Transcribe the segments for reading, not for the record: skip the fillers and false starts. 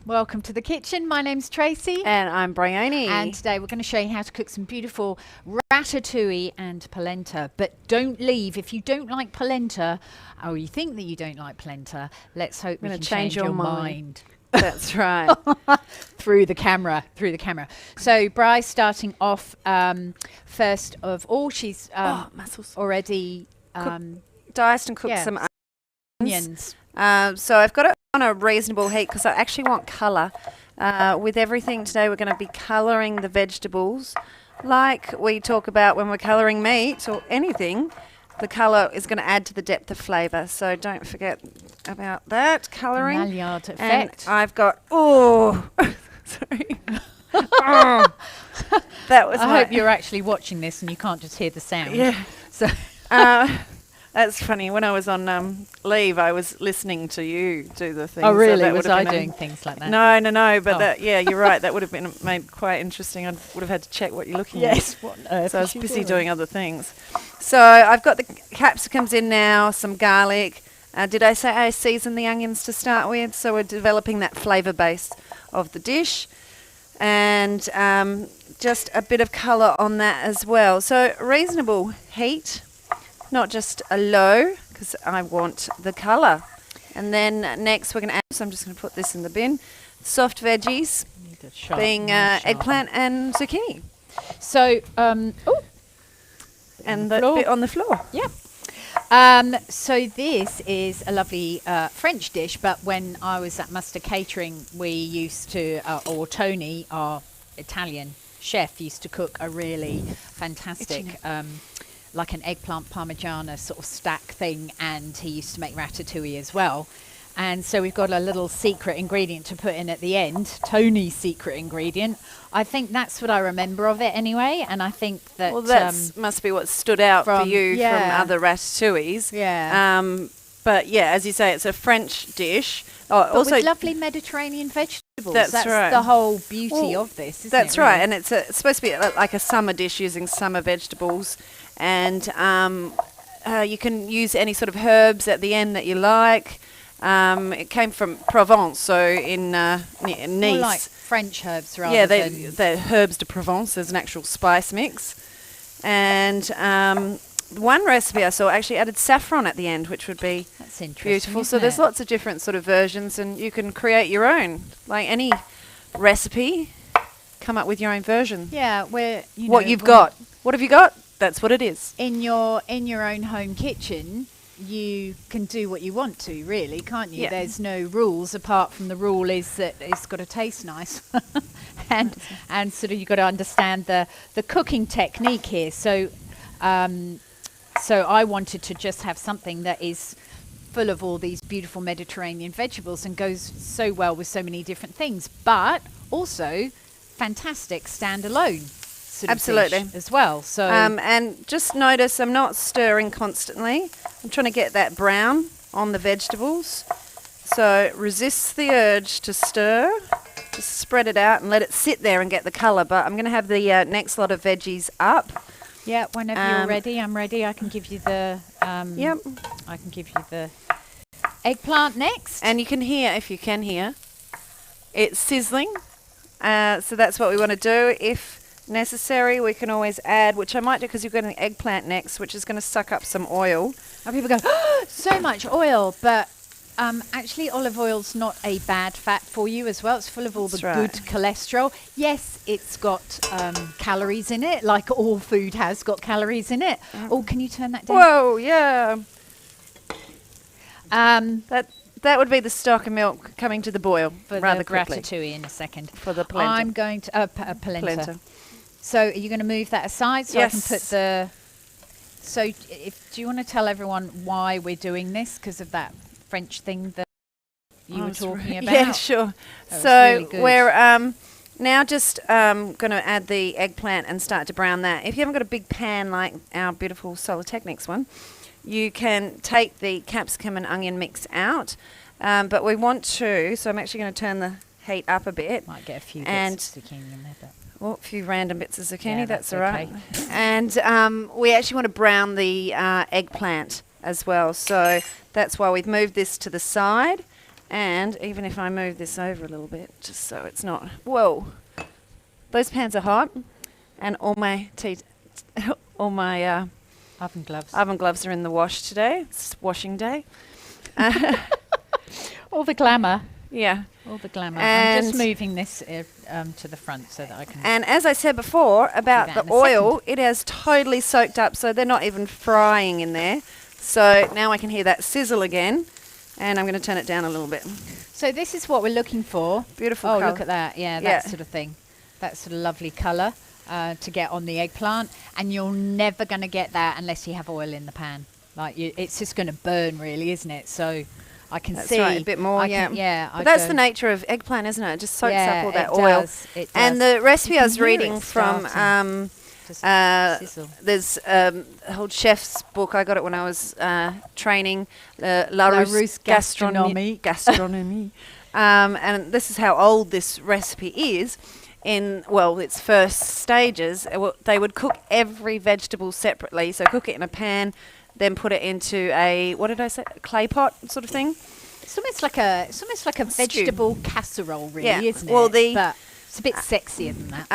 Welcome to the kitchen. My name's Tracy. And I'm Bryony. And today we're going to show you how to cook some beautiful ratatouille and polenta. But don't leave. If you don't like polenta, or you think that you don't like polenta, let's hope we can change your mind. That's right. Through the camera. So Bry's starting off first of all. She's already diced and cooked some onions. So I've got it on a reasonable heat because I actually want colour. With everything today, we're going to be colouring the vegetables like we talk about when we're colouring meat or anything. The colour is going to add to the depth of flavour, so don't forget about that colouring. Maillard effect. And I've got sorry. That was. I hope you're actually watching this and you can't just hear the sound. Yeah. So. That's funny. When I was on leave, I was listening to you do the thing. Oh, really? So was I doing things like that? No. But yeah, you're right. That would have been made quite interesting. I would have had to check what you're looking at. Yes. What on earth? So I was busy doing other things. So I've got the capsicums in now, some garlic. Did I say I seasoned the onions to start with? So we're developing that flavour base of the dish. And just a bit of colour on that as well. So reasonable heat. Not just a low, because I want the colour. And then next we're going to add, so I'm just going to put this in the bin, soft veggies, being eggplant and zucchini. So, and the bit on the floor. Yeah. So this is a lovely French dish, but when I was at Mustard Catering, we used to, or Tony, our Italian chef, used to cook a really fantastic like an eggplant parmigiana sort of stack thing, and he used to make ratatouille as well. And so we've got a little secret ingredient to put in at the end, Tony's secret ingredient. I think that's what I remember of it anyway, and I think that... Well, that must be what stood out for you from other ratatouilles. Yeah. But yeah, as you say, it's a French dish. But also with lovely Mediterranean vegetables. That's right. The whole beauty of this, isn't it? That's right, and it's supposed to be like a summer dish using summer vegetables. And you can use any sort of herbs at the end that you like. It came from Provence, so in Nice. More like French herbs rather than... they're herbs de Provence. There's an actual spice mix. And one recipe I saw actually added saffron at the end, which would be beautiful. So there's lots of different sort of versions, and you can create your own. Like any recipe, come up with your own version. Yeah, what you've got. What have you got? That's what it is. In your own home kitchen, you can do what you want to, really, can't you? Yeah. There's no rules apart from the rule is that it's got to taste nice, and sort of you've got to understand the cooking technique here. So, so I wanted to just have something that is full of all these beautiful Mediterranean vegetables and goes so well with so many different things, but also fantastic standalone. Absolutely. As well. So and just notice I'm not stirring constantly. I'm trying to get that brown on the vegetables. So resist the urge to stir. Just spread it out and let it sit there and get the colour. But I'm going to have the next lot of veggies up. Yeah, whenever you're ready, I'm ready. I can give you the Yep. I can give you the eggplant next. And you can hear, if you can hear, it's sizzling. So that's what we want to do. If necessary, we can always add, which I might do because you've got an eggplant next, which is going to suck up some oil. And people go, oh, so much oil, but actually olive oil's not a bad fat for you as well. It's full of all the good cholesterol. Yes, it's got calories in it, like all food has got calories in it. Oh, can you turn that down? Whoa, yeah. That would be the stock and milk coming to the boil for rather the quickly. Ratatouille in a second. For the polenta. I'm going to polenta. So are you going to move that aside so I can put the... So do you want to tell everyone why we're doing this? Because of that French thing that you were talking about? Yeah, sure. So really we're now just going to add the eggplant and start to brown that. If you haven't got a big pan like our beautiful Solar Techniques one, you can take the capsicum and onion mix out. But we want to, so I'm actually going to turn the heat up a bit. Might get a few bits of zucchini in there, but... Oh, a few random bits of zucchini, that's all right. And we actually want to brown the eggplant as well. So that's why we've moved this to the side. And even if I move this over a little bit, just so it's not... Whoa. Those pans are hot. And all my Oven gloves. oven gloves are in the wash today. It's washing day. All the glamour. Yeah. All the glamour. I'm And- just moving this to the front so that I can... And as I said before about that the in a oil, it has totally soaked up, so they're not even frying in there. So now I can hear that sizzle again, and I'm going to turn it down a little bit. So this is what we're looking for. Beautiful Oh, colour. look at that. Yeah, Yeah. that sort of thing. That sort of lovely colour to get on the eggplant. And you're never going to get that unless you have oil in the pan. It's just going to burn, really, isn't it? So I can That's see... right, a bit more, Yeah. But that's the nature of eggplant, isn't it? It just soaks Yeah, up all that it oil. does, it And does. the recipe You I can was hear reading it from... starting. Just sizzle. there's a whole chef's book. I got it when I was training. La Russe Gastronomie. Gastronomie. And this is how old this recipe is. In, well, its first stages, they would cook every vegetable separately. So cook it in a pan, then put it into a, what did I say, a clay pot sort of thing. It's almost like a vegetable casserole, really, Yeah. isn't it? Well, but it's a bit sexier than that.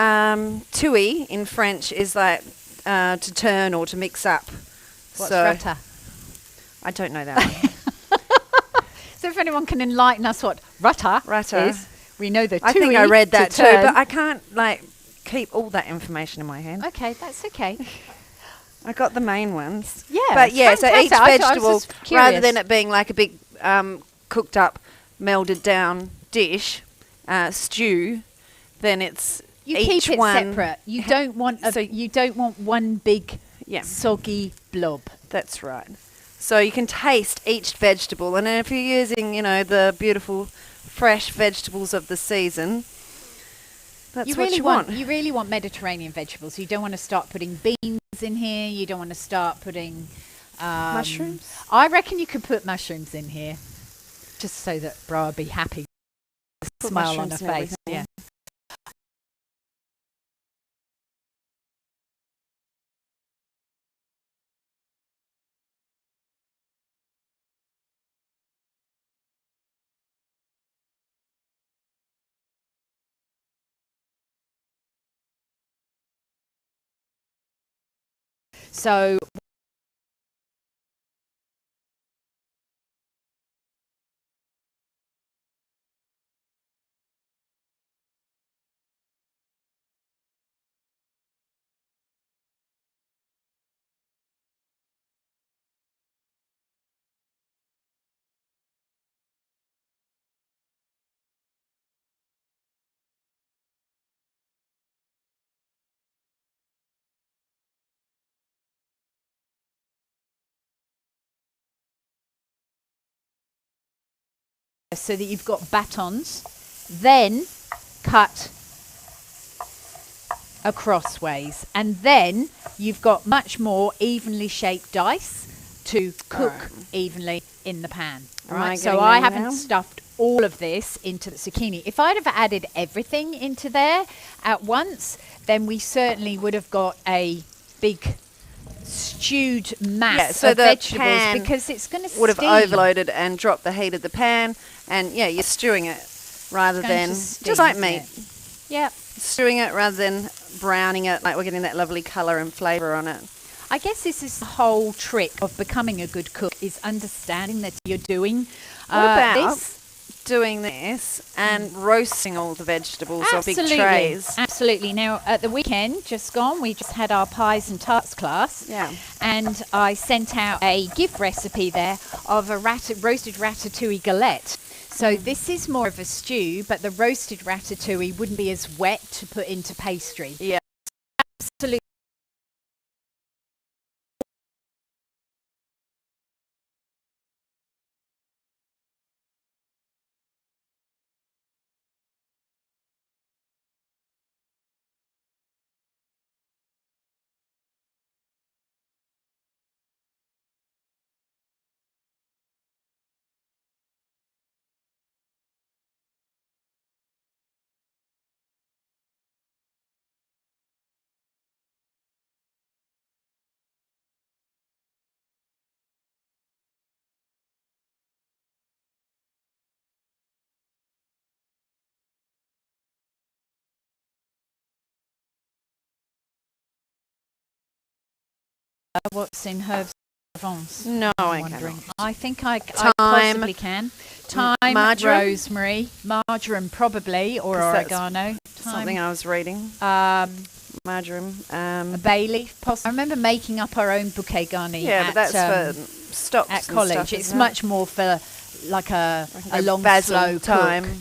Touille in French is like to turn or to mix up. What's so rata? I don't know that one. So if anyone can enlighten us what rata is, we know the I think I touille read that to too, turn. but I can't keep all that information in my head. Okay, that's okay. I got the main ones. Yeah, But it's yeah, so each fantastic. I was vegetable, just rather curious. than it being like a big cooked up, melded down dish, stew, then it's You each keep it one separate. You don't want you don't want one big soggy blob. That's right. So you can taste each vegetable, and then if you're using, the beautiful fresh vegetables of the season, that's You what really you want. You really want Mediterranean vegetables. You don't want to start putting beans in here. You don't want to start putting Mushrooms? I reckon you could put mushrooms in here, just so that Bra would be happy. Put Smile on her mushrooms and face. everything. Yeah. So that you've got batons, then cut acrossways, and then you've got much more evenly shaped dice to cook evenly in the pan. Am Right? I So getting I them haven't now? stuffed all of this into the zucchini. If I'd have added everything into there at once, then we certainly would have got a big stewed mass so of the vegetables, pan because it's going to would have steam. overloaded and dropped the heat of the pan, and you're stewing it rather It's going than to steam, just like isn't meat. it? Yeah. Stewing it rather than browning it, like we're getting that lovely colour and flavour on it. I guess this is the whole trick of becoming a good cook, is understanding that you're doing What about this. doing this and roasting all the vegetables or big trays? Absolutely. Now, at the weekend just gone, we just had our pies and tarts class. Yeah. And I sent out a gift recipe there of a roasted ratatouille galette. So this is more of a stew, but the roasted ratatouille wouldn't be as wet to put into pastry. Yeah. Absolutely. what's in herbs de Provence? No, I wondering. cannot. I think I Thyme. possibly can. Thyme, Marjoram? rosemary, marjoram probably, or 'Cause that's oregano. Something I was reading. Marjoram. A bay leaf, possibly. I remember making up our own bouquet garni. Yeah, but that's for stocks at and college. stuff, It's isn't it? much more for like a long, basil, slow thyme. cook.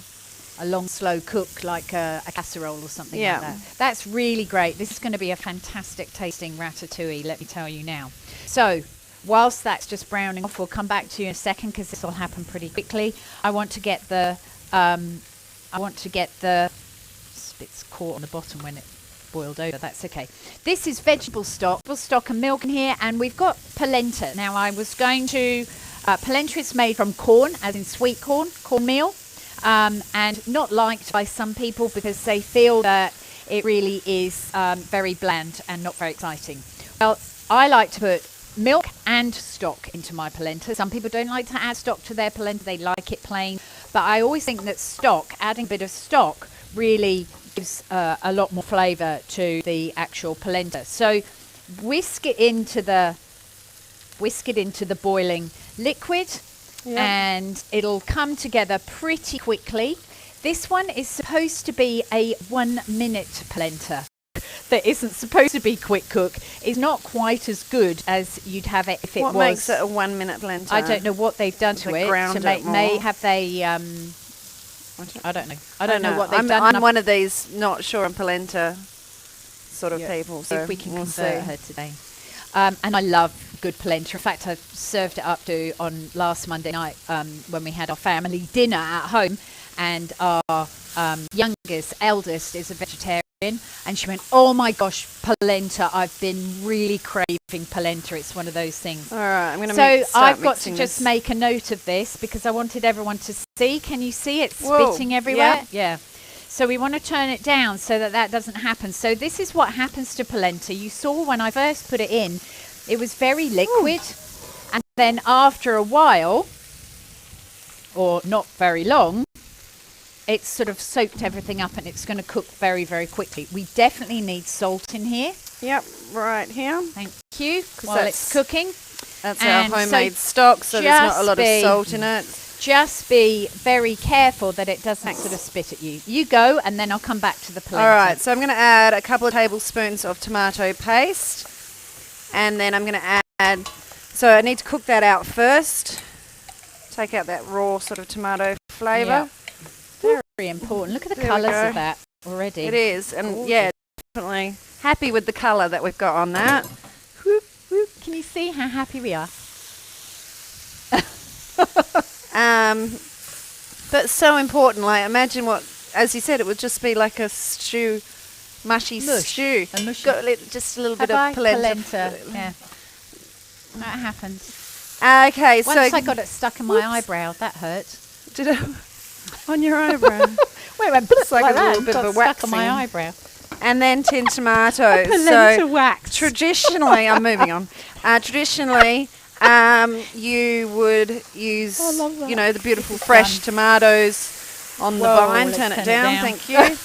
A long, slow cook, like a casserole or something Yeah. like that. That's really great. This is going to be a fantastic tasting ratatouille, let me tell you now. So, whilst that's just browning off, we'll come back to you in a second because this will happen pretty quickly. I want to get the it's caught on the bottom when it boiled over. That's okay. This is vegetable stock and milk in here, and we've got polenta. Now, I was going to polenta is made from corn, as in sweet cornmeal. And not liked by some people because they feel that it really is very bland and not very exciting. Well, I like to put milk and stock into my polenta. Some people don't like to add stock to their polenta. They like it plain. But I always think that adding a bit of stock really gives a lot more flavour to the actual polenta. So whisk it into the boiling liquid. Yep. And it'll come together pretty quickly. This one is supposed to be a 1-minute polenta that isn't supposed to be quick cook. It's not quite as good as you'd have it if it was. What makes it a 1-minute polenta? I don't know what they've done to it. Ground it more. May have they? I don't know. I don't know what they've done. I'm one of these not sure on polenta sort of people. So if we can we'll convert her today. And I love good polenta. In fact, I served it up on last Monday night when we had our family dinner at home, and our eldest is a vegetarian, and she went, "Oh my gosh, polenta! I've been really craving polenta. It's one of those things." All right, I'm going to. So I've got to just make a note of this because I wanted everyone to see. Can you see it spitting everywhere? Yeah. So we want to turn it down so that doesn't happen. So this is what happens to polenta. You saw when I first put it in, it was very liquid. Ooh. And then after a while, or not very long, it's sort of soaked everything up and it's going to cook very, very quickly. We definitely need salt in here. Yep, right here. Thank you. While it's cooking. That's our homemade stock, so there's not a lot of salt in it. Just be very careful that it doesn't sort of spit at you. You go, and then I'll come back to the polenta. All right, so I'm going to add a couple of tablespoons of tomato paste. And then I'm going to add... So I need to cook that out first. Take out that raw sort of tomato flavour. Yeah. Very important. Look at the colours of that already. It is. And yeah, definitely happy with the colour that we've got on that. Whoop, whoop. Can you see how happy we are? But so important. Like, imagine what, as you said, it would just be like a stew, mushy stew. Got just a little bit of polenta. Yeah, that happens. Okay, so once I got it stuck in my eyebrow, that hurt. Did it on your eyebrow? Well, it went like that. Little bit of a stuck on my eyebrow. And then tin tomatoes. Polenta wax. Traditionally, I'm moving on. Traditionally. You would use, the beautiful fresh tomatoes on the vine. Turn it down, thank you.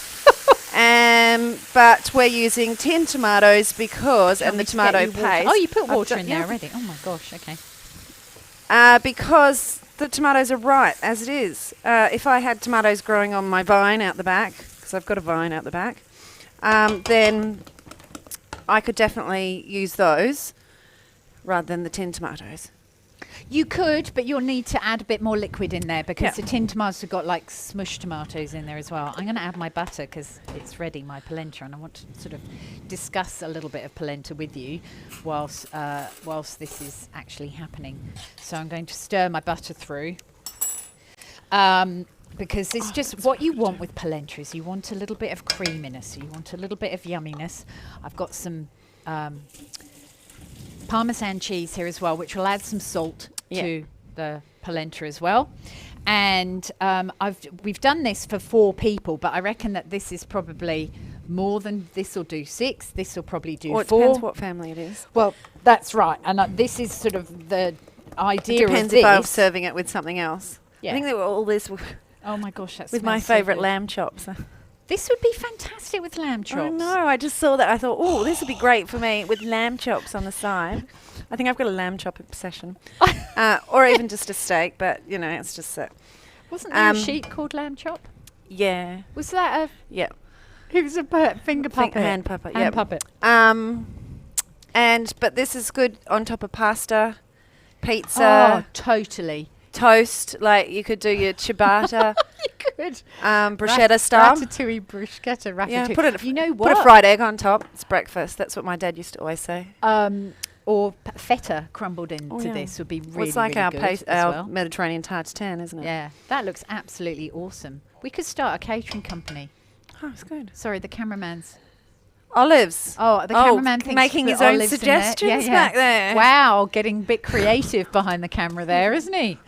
But we're using tin tomatoes because, and the tomato paste. Oh, you put water in there already. Oh my gosh, okay. Because the tomatoes are right as it is. If I had tomatoes growing on my vine out the back, because I've got a vine out the back, then I could definitely use those rather than the tin tomatoes. You could, but you'll need to add a bit more liquid in there because the tin tomatoes have got like smushed tomatoes in there as well. I'm going to add my butter because it's ready, my polenta, and I want to sort of discuss a little bit of polenta with you whilst this is actually happening. So I'm going to stir my butter through because it's just what you want with polenta is you want a little bit of creaminess, you want a little bit of yumminess. I've got some Parmesan cheese here as well, which will add some salt to the polenta as well. And we've done this for 4 people, but I reckon that this is probably more than this. Will do 6. This will probably do 4. It depends what family it is. Well, that's right. And this is sort of the idea. It depends if I was serving it with something else. Yeah. I think they were all this. Oh my gosh, that's with my favourite lamb chops. This would be fantastic with lamb chops. I know. I just saw that. I thought, oh, this would be great for me with lamb chops on the side. I think I've got a lamb chop obsession. Or even just a steak, but, you know, it's just that. Wasn't there a sheep called lamb chop? Yeah. Was that a... Yeah. It was a finger puppet. Hand puppet, Hand puppet. But this is good on top of pasta, pizza. Oh, totally. Toast, like you could do your ciabatta. You could. Bruschetta style. Ratatouille, bruschetta, ratatouille. Yeah, put it. You know what? Put a fried egg on top. It's breakfast. That's what my dad used to always say. Or feta crumbled into this would be really, well, it's like really good our Mediterranean tartare, isn't it? Yeah, that looks absolutely awesome. We could start a catering company. Oh, it's good. Sorry, the cameraman's... Olives. Oh, the cameraman thinks making his own suggestions back there. Wow, getting a bit creative behind the camera there, isn't he?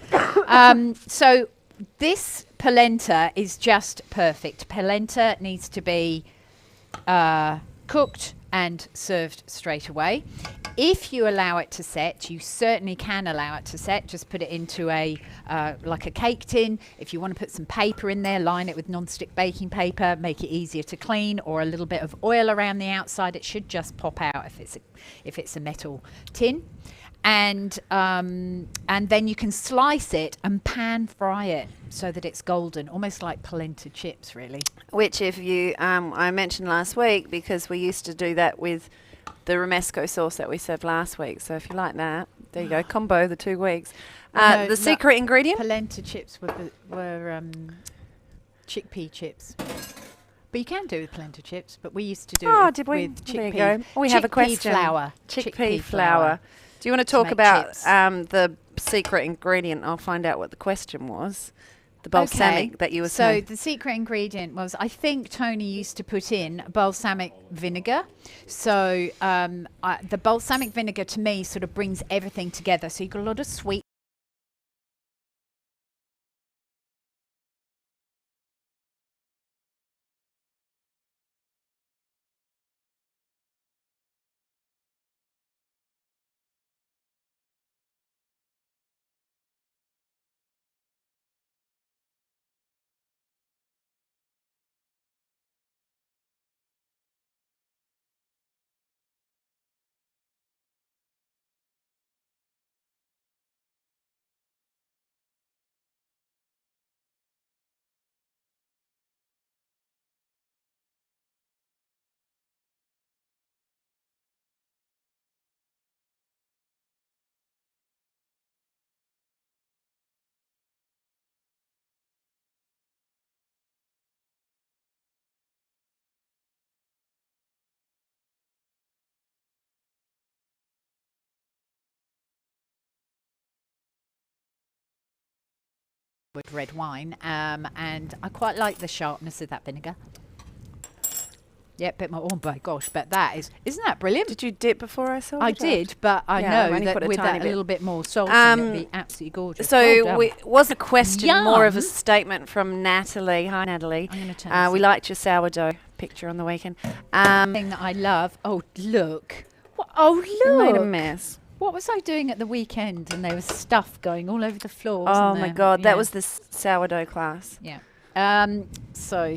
So this polenta is just perfect. Polenta needs to be cooked and served straight away. If you allow it to set, you certainly can allow it to set. Just put it into a like a cake tin. If you want to put some paper in there, line it with non-stick baking paper, make it easier to clean, or a little bit of oil around the outside. It should just pop out if it's a metal tin. And then you can slice it and pan fry it so that it's golden, almost like polenta chips, really. Which, if you, I mentioned last week, because we used to do that with the romesco sauce that we served last week. So if you like that, there you go, combo the 2 weeks. The secret ingredient? Polenta chips were chickpea chips. But you can do with polenta chips, but we used to do it did we? with There you chickpea. go. We have a question. Flour. Chickpea flour. Do you want to talk about the secret ingredient? I'll find out what the question was. The balsamic that you were saying. So the secret ingredient was, I think Tony used to put in balsamic vinegar. So the balsamic vinegar to me sort of brings everything together. So you've got a lot of sweet. With red wine, and I quite like the sharpness of that vinegar. Yeah, a bit more. Oh my gosh, but isn't that brilliant? Did you dip before I saw it? I did, but I know that with that a little bit more salt, it'd be absolutely gorgeous. So was a question more of a statement from Natalie. Hi, Natalie. I'm going to turn we liked your sourdough picture on the weekend. Thing that I love. Oh look! Look! Made a mess. What was I doing at the weekend? And there was stuff going all over the floor. Oh my God, that was the sourdough class. Yeah. So,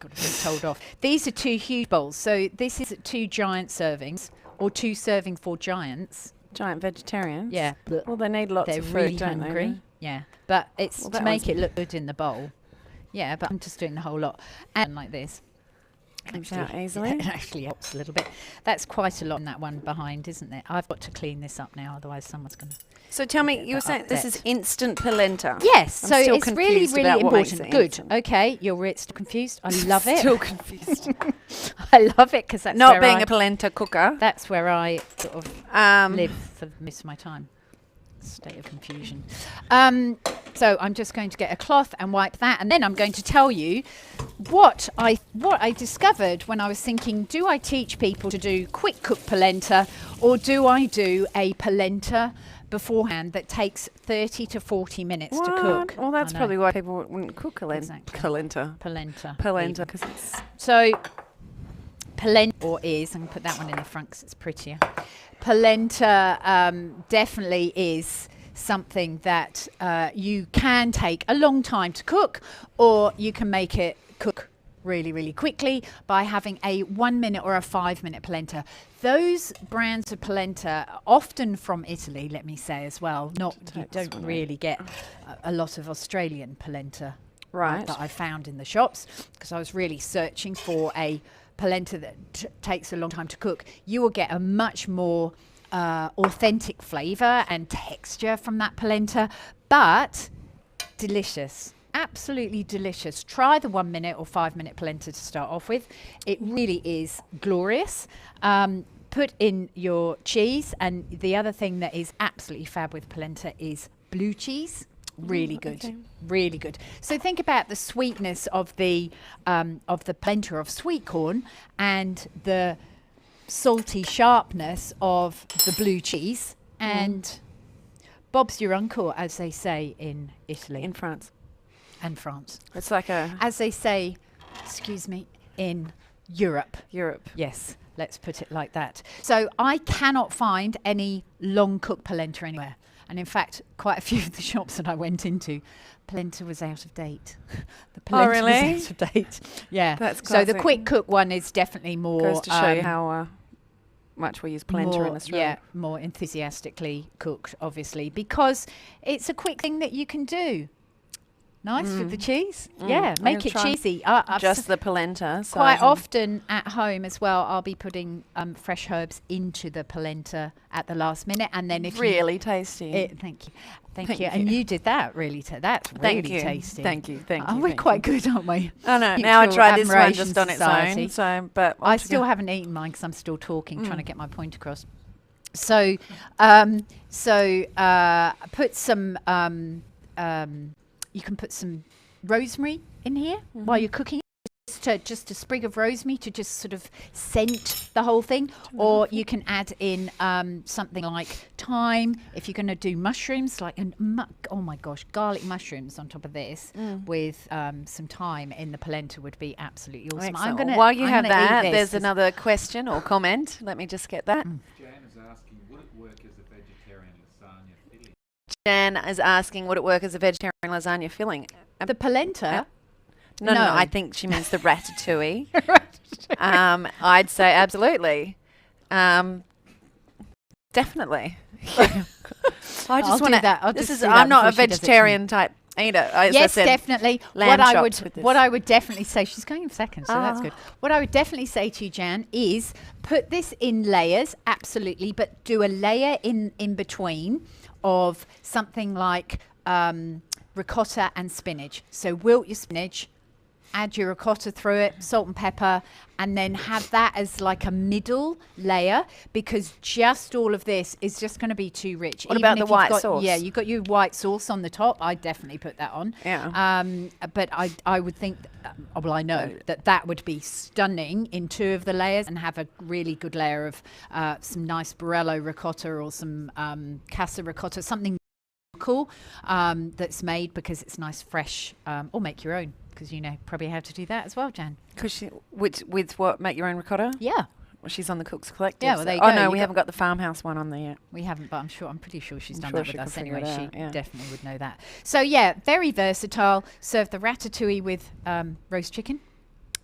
got to be told off. These are 2 huge bowls. So this is 2 giant servings, or 2 serving for giants. Giant vegetarians. Yeah. Well, they need lots of food, really don't hungry. they? Yeah. But it's to make it look good in the bowl. Yeah, but I'm just doing the whole lot. And like this. Comes out easily. It actually helps a little bit. That's quite a lot in that one behind, isn't it? I've got to clean this up now, otherwise someone's going to... So tell me, you were saying this is instant polenta. Yes, I'm so still it's really, confused really about what makes important. it Good. instant. Okay, you're still confused. I love it. Still confused. I love it because that's Not being a polenta cooker. That's where I sort of live for most of my time. State of confusion. So I'm just going to get a cloth and wipe that, and then I'm going to tell you what I discovered when I was thinking, do I teach people to do quick cook polenta, or do I do a polenta beforehand that takes 30 to 40 minutes to cook? Well, that's probably why people wouldn't cook polenta. Polenta. Because it's So polenta is, I'm going to put that one in the front because it's prettier. Polenta definitely is something that you can take a long time to cook, or you can make it cook really, really quickly by having a 1 minute or a 5 minute polenta. Those brands of polenta, often from Italy, let me say as well. You don't really get a lot of Australian polenta that I found in the shops, because I was really searching for a polenta that takes a long time to cook. You will get a much more authentic flavour and texture from that polenta, but delicious. Absolutely delicious. Try the 1 minute or 5 minute polenta to start off with. It really is glorious. Put in your cheese, and the other thing that is absolutely fab with polenta is blue cheese. Really good. Okay. Really good. So think about the sweetness of the polenta of sweet corn and the salty sharpness of the blue cheese, and Bob's your uncle, as they say in Italy. In France. And France. It's like as they say, in Europe. Europe. Yes, let's put it like that. So I cannot find any long cooked polenta anywhere. And in fact, quite a few of the shops that I went into, polenta was out of date. The polenta was out of date. Yeah. That's classic. So the quick cook one is definitely more... Goes to show you how much we use polenta in Australia. Yeah, more enthusiastically cooked, obviously, because it's a quick thing that you can do. Nice with the cheese. Yeah, make it cheesy. Just the polenta. So quite often at home as well, I'll be putting fresh herbs into the polenta at the last minute, and then if really tasty. Thank you. And you did that really. That's really tasty. Thank you. We're quite good, aren't we? I know. Now I tried this one just on its own. So, but I still haven't eaten mine because I'm still talking, trying to get my point across. So, put some. You can put some rosemary in here while you're cooking. Just a sprig of rosemary to just sort of scent the whole thing. Or you can add in something like thyme. If you're going to do mushrooms, oh my gosh, garlic mushrooms on top of this with some thyme in the polenta would be absolutely awesome. While you have that, there's another question or comment. Let me just get that. Jan is asking, would it work as a vegetarian lasagna filling? Jan is asking, would it work as a vegetarian lasagna filling? The polenta? No, I think she means the ratatouille. I'd say absolutely. Definitely. I just want to. I'm not a vegetarian type eater. Yes, definitely. What I would definitely say, she's going in seconds, so that's good. What I would definitely say to you, Jan, is put this in layers, absolutely, but do a layer in between of something like ricotta and spinach. So wilt your spinach, add your ricotta through it, salt and pepper, and then have that as like a middle layer, because just all of this is just going to be too rich. What about the white sauce? Yeah, you've got your white sauce on the top. I definitely put that on. Yeah. But I would think, I know that would be stunning in two of the layers, and have a really good layer of some nice Barello ricotta or some Casa ricotta, something cool that's made because it's nice, fresh, or make your own. Because you know probably how to do that as well, Jan. With what, make your own ricotta? Yeah. Well, she's on the Cook's Collective. Yeah, well, there you go. go. No, we haven't got the farmhouse one on there yet. We haven't, but I'm pretty sure she's done that with us anyway. She yeah. definitely would know that. So yeah, very versatile. Serve the ratatouille with roast chicken.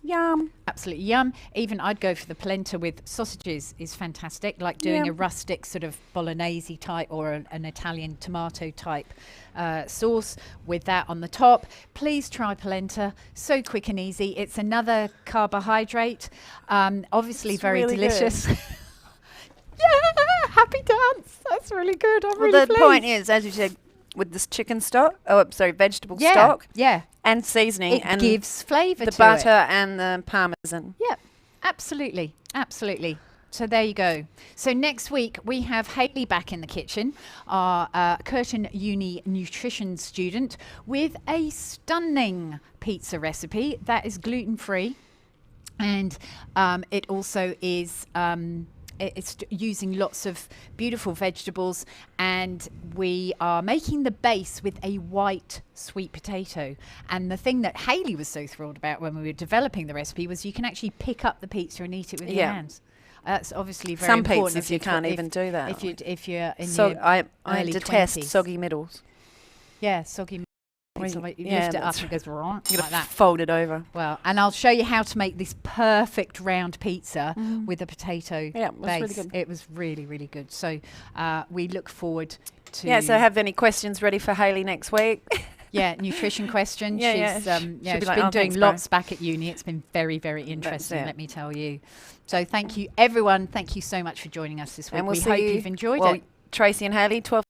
Yum. Absolutely yum. Even I'd go for the polenta with sausages is fantastic, like doing a rustic sort of bolognese type or an Italian tomato type sauce with that on the top. Please try polenta. So quick and easy. It's another carbohydrate. Obviously it's very really delicious. Yeah, happy dance. That's really good. I'm really the point is, as you said, with this chicken stock, vegetable stock. Yeah. And seasoning. It gives flavour to it. The butter and the parmesan. Yeah, absolutely. Absolutely. So there you go. So next week we have Hayley back in the kitchen, our Curtin Uni nutrition student, with a stunning pizza recipe that is gluten-free. And it also is... it's using lots of beautiful vegetables, and we are making the base with a white sweet potato. And the thing that Hayley was so thrilled about when we were developing the recipe was you can actually pick up the pizza and eat it with your hands. That's obviously very important. Some pizzas you can't even do that. If you're in your I early detest 20s. soggy middles. Yeah, soggy Pizza, like you Yeah, lift it up that's and it goes right You like gotta that. fold it over. Well, and I'll show you how to make this perfect round pizza with a potato Yeah, it was base. really good. It was really, really good. So we look forward to Yeah, so have any questions ready for Hayley next week? nutrition questions. Yeah, she's yeah. she's be like, been "Oh, doing thanks, bro." lots back at uni. It's been very, very interesting, it. let me tell you. So thank you, everyone. Thank you so much for joining us this week. And we'll we see hope you- you've enjoyed well, it. Tracy and Hayley, 12